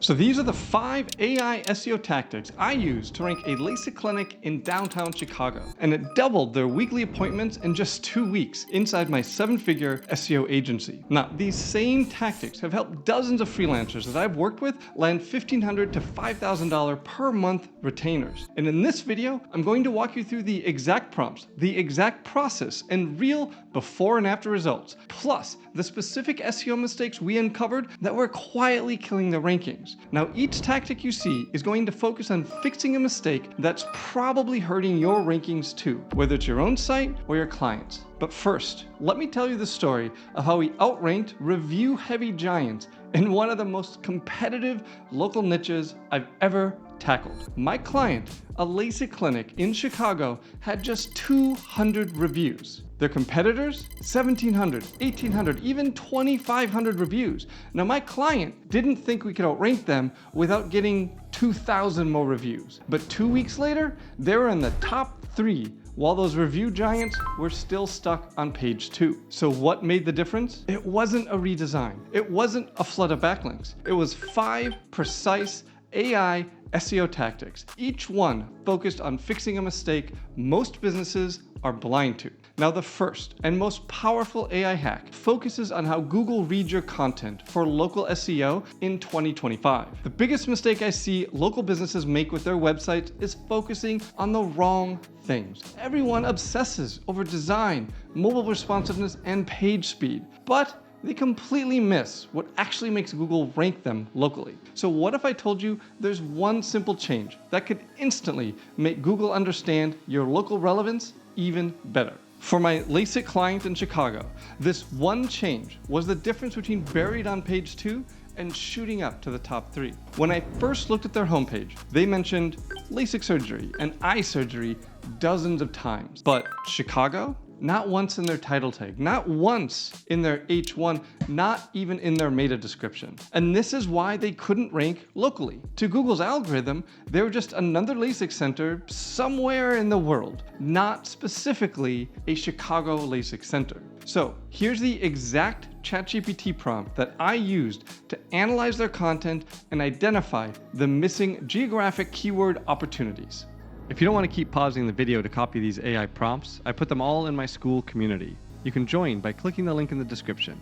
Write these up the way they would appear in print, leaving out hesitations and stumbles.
So these are the 5 AI SEO tactics I use to rank a Lasik clinic in downtown Chicago, and it doubled their weekly appointments in just 2 weeks inside my 7-figure SEO agency. Now, these same tactics have helped dozens of freelancers that I've worked with land $1,500 to $5,000 per month retainers. And in this video, I'm going to walk you through the exact prompts, the exact process, and real before and after results, plus the specific SEO mistakes we uncovered that were quietly killing the rankings. Now, each tactic you see is going to focus on fixing a mistake that's probably hurting your rankings too, whether it's your own site or your clients. But first, let me tell you the story of how we outranked review-heavy giants in one of the most competitive local niches I've ever tackled. My client, a Lasik clinic in Chicago, had just 200 reviews. Their competitors, 1,700, 1,800, even 2,500 reviews. Now, my client didn't think we could outrank them without getting 2,000 more reviews. But 2 weeks later, they were in the top 3, while those review giants were still stuck on page 2. So what made the difference? It wasn't a redesign. It wasn't a flood of backlinks. It was 5 precise AI SEO tactics, each one focused on fixing a mistake most businesses are blind to. Now, the first and most powerful AI hack focuses on how Google reads your content for local SEO in 2025. The biggest mistake I see local businesses make with their websites is focusing on the wrong things. Everyone obsesses over design, mobile responsiveness, and page speed, but they completely miss what actually makes Google rank them locally. So what if I told you there's one simple change that could instantly make Google understand your local relevance even better? For my Lasik client in Chicago, this one change was the difference between buried on page 2 and shooting up to the top 3. When I first looked at their homepage, they mentioned Lasik surgery and eye surgery dozens of times, but Chicago? Not once in their title tag, not once in their H1, not even in their meta description. And this is why they couldn't rank locally. To Google's algorithm, they were just another Lasik center somewhere in the world, not specifically a Chicago Lasik center. So here's the exact ChatGPT prompt that I used to analyze their content and identify the missing geographic keyword opportunities. If you don't want to keep pausing the video to copy these AI prompts, I put them all in my school community. You can join by clicking the link in the description.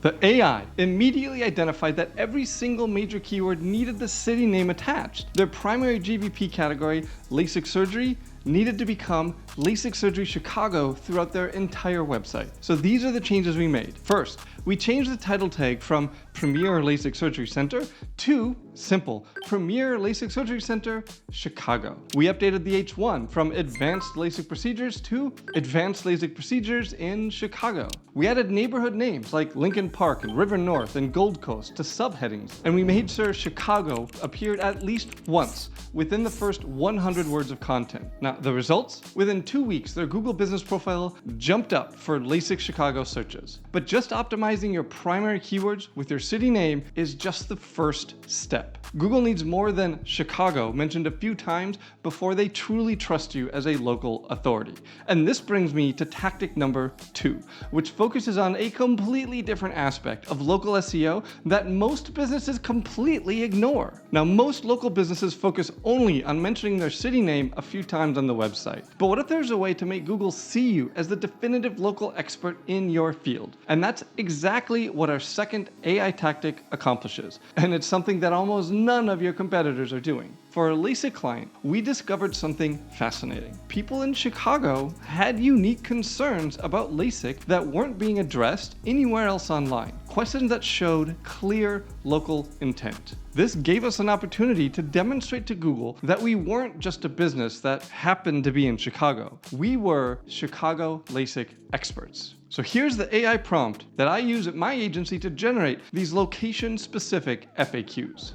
The AI immediately identified that every single major keyword needed the city name attached. Their primary GVP category, Lasik surgery, needed to become Lasik Surgery Chicago throughout their entire website. So these are the changes we made. First, we changed the title tag from Premier Lasik Surgery Center to simple Premier Lasik Surgery Center Chicago. We updated the H1 from Advanced Lasik Procedures to Advanced Lasik Procedures in Chicago. We added neighborhood names like Lincoln Park and River North and Gold Coast to subheadings, and we made sure Chicago appeared at least once within the first 100 words of content. Now, the results? Within 2 weeks, their Google business profile jumped up for Lasik Chicago searches. But just optimizing your primary keywords with your city name is just the first step. Google needs more than Chicago mentioned a few times before they truly trust you as a local authority. And this brings me to tactic number 2, which focuses on a completely different aspect of local SEO that most businesses completely ignore. Now, most local businesses focus only on mentioning their city name a few times on the website. But what if there's a way to make Google see you as the definitive local expert in your field? And that's exactly what our second AI tactic accomplishes. And it's something that almost none of your competitors are doing. For a Lasik client, we discovered something fascinating. People in Chicago had unique concerns about Lasik that weren't being addressed anywhere else online. Questions that showed clear local intent. This gave us an opportunity to demonstrate to Google that we weren't just a business that happened to be in Chicago. We were Chicago Lasik experts. So here's the AI prompt that I use at my agency to generate these location-specific FAQs.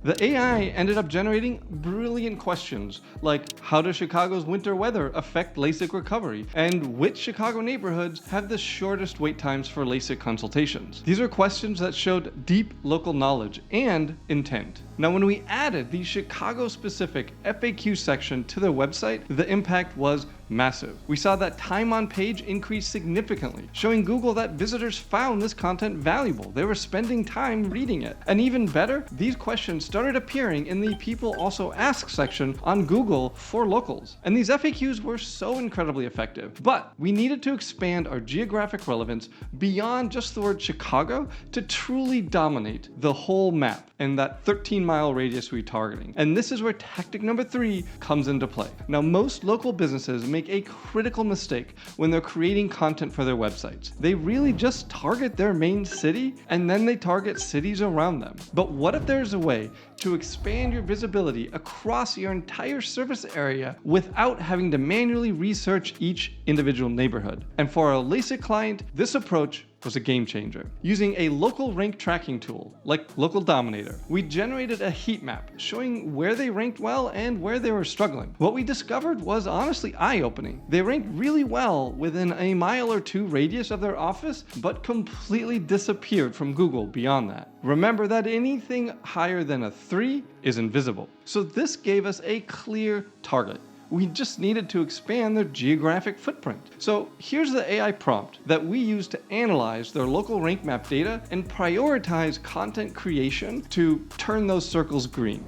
The AI ended up generating brilliant questions like, how does Chicago's winter weather affect Lasik recovery? And which Chicago neighborhoods have the shortest wait times for Lasik consultations? These are questions that showed deep local knowledge and intent. Now, when we added the Chicago-specific FAQ section to their website, the impact was massive. We saw that time on page increased significantly, showing Google that visitors found this content valuable. They were spending time reading it. And even better, these questions started appearing in the People Also Ask section on Google for locals. And these FAQs were so incredibly effective. But we needed to expand our geographic relevance beyond just the word Chicago to truly dominate the whole map and that 13-mile radius we're targeting. And this is where tactic number 3 comes into play. Now, most local businesses make a critical mistake when they're creating content for their websites. They really just target their main city and then they target cities around them. But what if there's a way to expand your visibility across your entire service area without having to manually research each individual neighborhood? And for our Lasik client, this approach was a game changer. Using a local rank tracking tool like Local Dominator, we generated a heat map showing where they ranked well and where they were struggling. What we discovered was honestly eye-opening. They ranked really well within a mile or 2 radius of their office, but completely disappeared from Google beyond that. Remember that anything higher than a 3 is invisible. So this gave us a clear target. We just needed to expand their geographic footprint. So here's the AI prompt that we use to analyze their local rank map data and prioritize content creation to turn those circles green.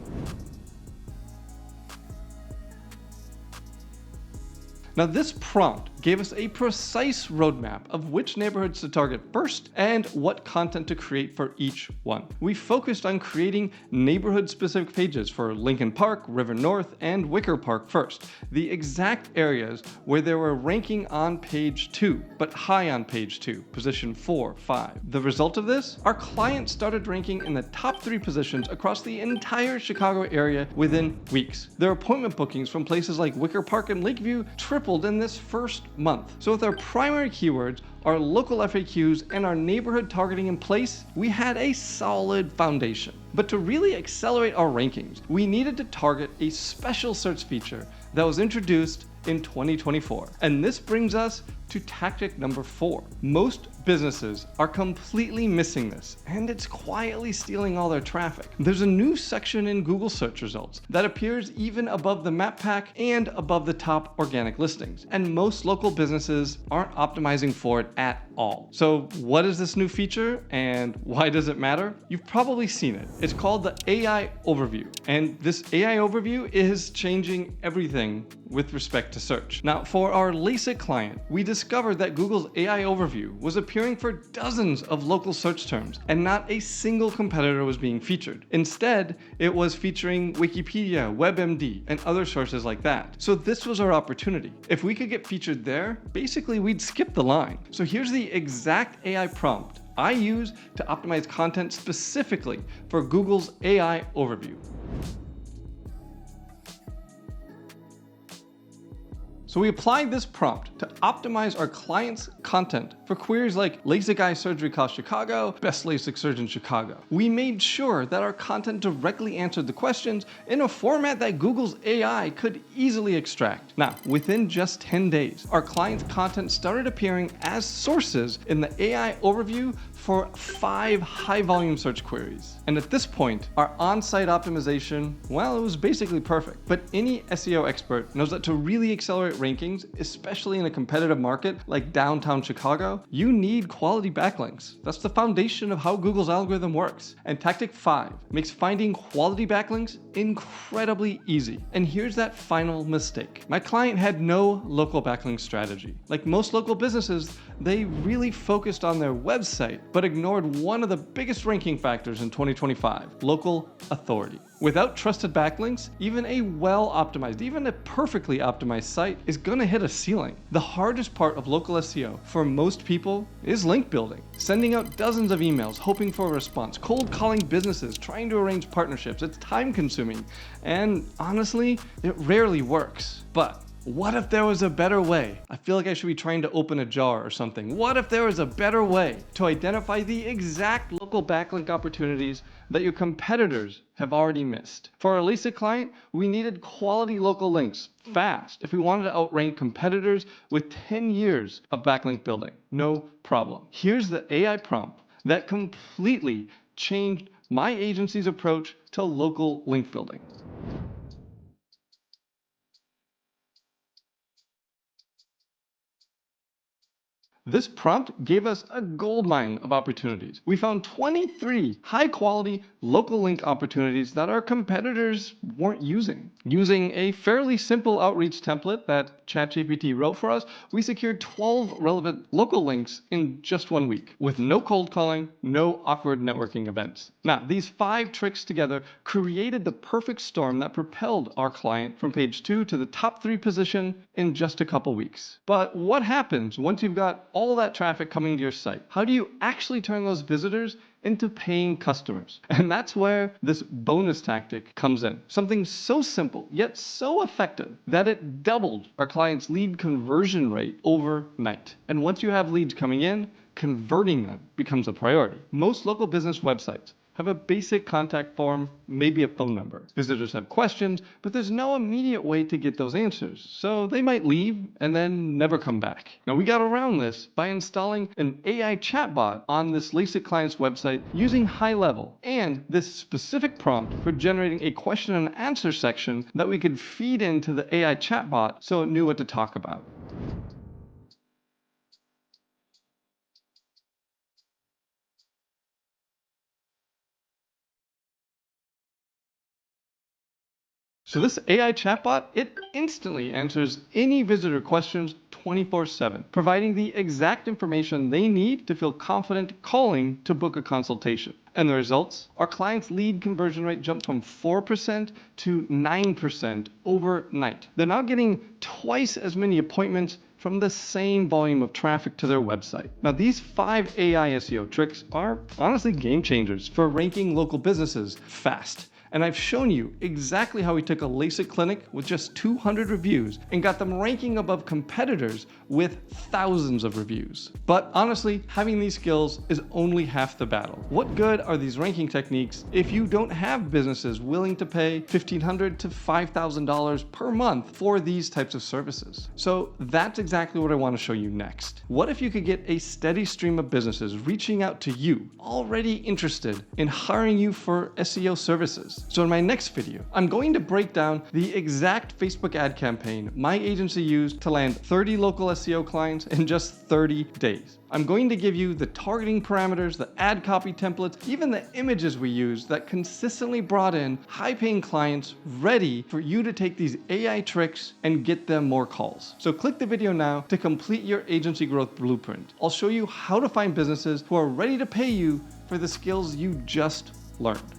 Now, this prompt gave us a precise roadmap of which neighborhoods to target first and what content to create for each one. We focused on creating neighborhood-specific pages for Lincoln Park, River North, and Wicker Park first, the exact areas where they were ranking on page 2, but high on page 2, position 4, 5. The result of this? Our clients started ranking in the top 3 positions across the entire Chicago area within weeks. Their appointment bookings from places like Wicker Park and Lakeview tripled in this first month. So with our primary keywords, our local FAQs, and our neighborhood targeting in place, we had a solid foundation. But to really accelerate our rankings, we needed to target a special search feature that was introduced in 2024. And this brings us to tactic number 4. Most businesses are completely missing this, and it's quietly stealing all their traffic. There's a new section in Google search results that appears even above the map pack and above the top organic listings, and most local businesses aren't optimizing for it at all. So what is this new feature and why does it matter? You've probably seen it. It's called the AI overview, and this AI overview is changing everything with respect to search. Now, for our Lasik client, we discovered that Google's AI overview was appearing for dozens of local search terms, and not a single competitor was being featured. Instead, it was featuring Wikipedia, WebMD, and other sources like that. So this was our opportunity. If we could get featured there, basically we'd skip the line. So here's the exact AI prompt I use to optimize content specifically for Google's AI overview. So we applied this prompt to optimize our clients' content for queries like LASIK eye surgery cost Chicago, best LASIK surgeon Chicago. We made sure that our content directly answered the questions in a format that Google's AI could easily extract. Now, within just 10 days, our clients' content started appearing as sources in the AI overview for 5 high-volume search queries. And at this point, our on-site optimization, well, it was basically perfect. But any SEO expert knows that to really accelerate rankings, especially in a competitive market like downtown Chicago, you need quality backlinks. That's the foundation of how Google's algorithm works. And tactic 5 makes finding quality backlinks incredibly easy. And here's that final mistake. My client had no local backlink strategy. Like most local businesses, they really focused on their website, but ignored one of the biggest ranking factors in 2025, local authority. Without trusted backlinks, even a well-optimized, even a perfectly optimized site is gonna hit a ceiling. The hardest part of local SEO for most people is link building. Sending out dozens of emails, hoping for a response, cold calling businesses, trying to arrange partnerships. It's time consuming, and honestly, it rarely works. But what if there was a better way? I feel like I should be trying to open a jar or something. What if there was a better way to identify the exact local backlink opportunities that your competitors have already missed? For our Lasik client, we needed quality local links fast if we wanted to outrank competitors with 10 years of backlink building. No problem. Here's the AI prompt that completely changed my agency's approach to local link building. This prompt gave us a goldmine of opportunities. We found 23 high-quality local link opportunities that our competitors weren't using. Using a fairly simple outreach template that ChatGPT wrote for us, we secured 12 relevant local links in just 1 week, with no cold calling, no awkward networking events. Now, these 5 tricks together created the perfect storm that propelled our client from page 2 to the top 3 position in just a couple weeks. But what happens once you've got all that traffic coming to your site? How do you actually turn those visitors into paying customers? And that's where this bonus tactic comes in. Something so simple, yet so effective, that it doubled our client's lead conversion rate overnight. And once you have leads coming in, converting them becomes a priority. Most local business websites have a basic contact form, maybe a phone number. Visitors have questions, but there's no immediate way to get those answers, so they might leave and then never come back. Now, we got around this by installing an AI chatbot on this Lasik client's website using high level and this specific prompt for generating a question and answer section that we could feed into the AI chatbot so it knew what to talk about. So this AI chatbot, it instantly answers any visitor questions 24/7, providing the exact information they need to feel confident calling to book a consultation. And the results? Our client's lead conversion rate jumped from 4% to 9% overnight. They're now getting twice as many appointments from the same volume of traffic to their website. Now, these 5 AI SEO tricks are honestly game changers for ranking local businesses fast. And I've shown you exactly how we took a Lasik clinic with just 200 reviews and got them ranking above competitors with thousands of reviews. But honestly, having these skills is only half the battle. What good are these ranking techniques if you don't have businesses willing to pay $1,500 to $5,000 per month for these types of services? So that's exactly what I want to show you next. What if you could get a steady stream of businesses reaching out to you, already interested in hiring you for SEO services? So in my next video, I'm going to break down the exact Facebook ad campaign my agency used to land 30 local SEO clients in just 30 days. I'm going to give you the targeting parameters, the ad copy templates, even the images we used that consistently brought in high-paying clients ready for you to take these AI tricks and get them more calls. So click the video now to complete your agency growth blueprint. I'll show you how to find businesses who are ready to pay you for the skills you just learned.